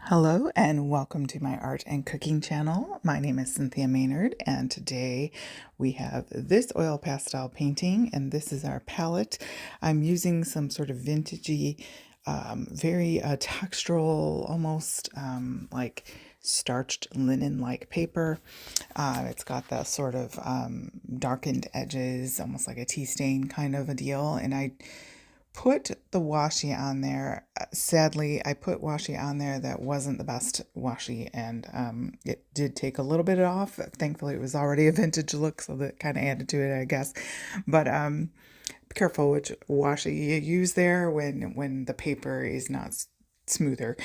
Hello and welcome to my art and cooking channel. My name is Cynthia Maynard, and today we have this oil pastel painting, and this is our palette. I'm using some sort of vintagey, very textural, almost like starched linen-like paper. It's got that sort of darkened edges, almost like a tea stain kind of a deal, and I put the washi on there. Sadly, I put washi on there that wasn't the best washi, and it did take a little bit off. Thankfully, it was already a vintage look, so that kind of added to it, I guess. But be careful which washi you use there when the paper is not smoother.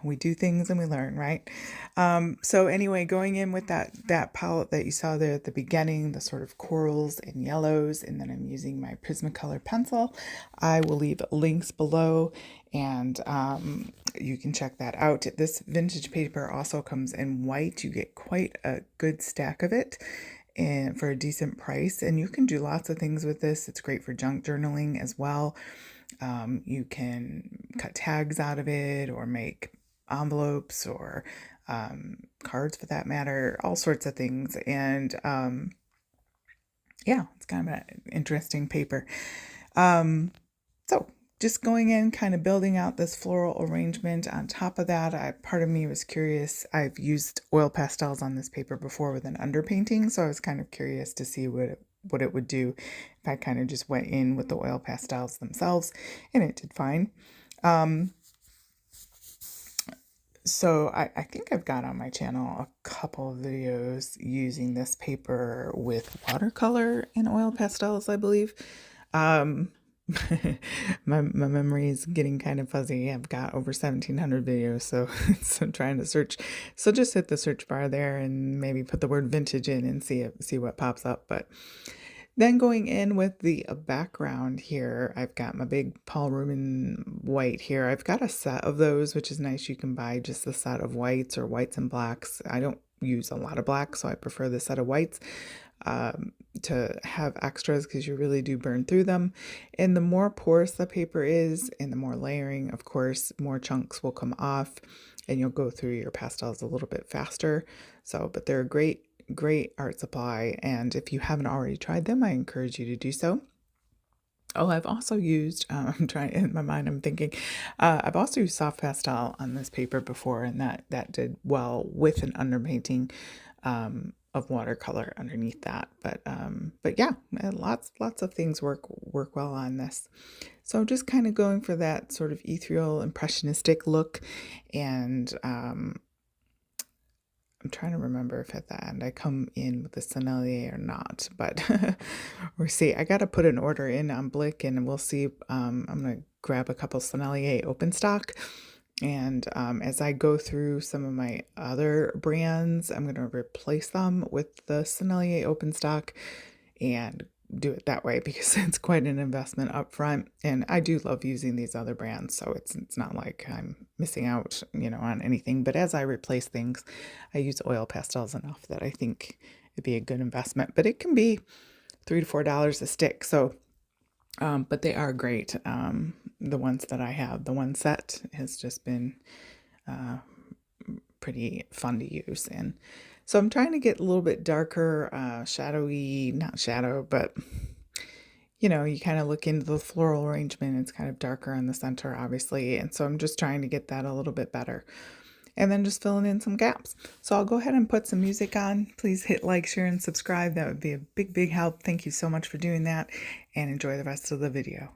We do things and we learn, right? So anyway, going in with that palette that you saw there at the beginning, the sort of corals and yellows, and then I'm using my Prismacolor pencil. I will leave links below, and you can check that out. This vintage paper also comes in white. You get quite a good stack of it and for a decent price, and you can do lots of things with this. It's great for junk journaling as well. You can cut tags out of it or make envelopes or cards for that matter, all sorts of things. And yeah, it's kind of an interesting paper. So just going in, kind of building out this floral arrangement. On top of that, part of me was curious. I've used oil pastels on this paper before with an underpainting, so I was kind of curious to see what it would do if I kind of just went in with the oil pastels themselves, and it did fine. So I think I've got on my channel a couple of videos using this paper with watercolor and oil pastels, I believe. My memory is getting kind of fuzzy. I've got over 1,700 videos, so, I'm trying to search. So just hit the search bar there and maybe put the word vintage in and see what pops up. But then going in with the background here, I've got my big Paul Rubin white here. I've got a set of those, which is nice. You can buy just a set of whites or whites and blacks. I don't use a lot of black, so I prefer the set of whites to have extras because you really do burn through them. And the more porous the paper is and the more layering, of course, more chunks will come off and you'll go through your pastels a little bit faster. So, but they're a great art supply, and if you haven't already tried them, I encourage you to do so. Oh, I've also used, I'm trying, in my mind, I'm thinking, I've also used soft pastel on this paper before, and that did well with an underpainting of watercolor underneath that. But yeah, lots of things work well on this. So just kind of going for that sort of ethereal, impressionistic look, and I'm trying to remember if at the end I come in with the Sennelier or not, but we'll see. I got to put an order in on Blick, and we'll see. I'm going to grab a couple Sennelier open stock, and as I go through some of my other brands, I'm going to replace them with the Sennelier open stock and do it that way because it's quite an investment up front, and I do love using these other brands, so it's not like I'm missing out, on anything. But as I replace things, I use oil pastels enough that I think it'd be a good investment, but it can be $3 to $4 a stick. So but they are great. The ones that I have, the one set has just been pretty fun to use. And so I'm trying to get a little bit darker, shadowy, not shadow, but you kind of look into the floral arrangement. It's kind of darker in the center, obviously. And so I'm just trying to get that a little bit better. And then just filling in some gaps. So I'll go ahead and put some music on. Please hit like, share, and subscribe. That would be a big help. Thank you so much for doing that, and enjoy the rest of the video.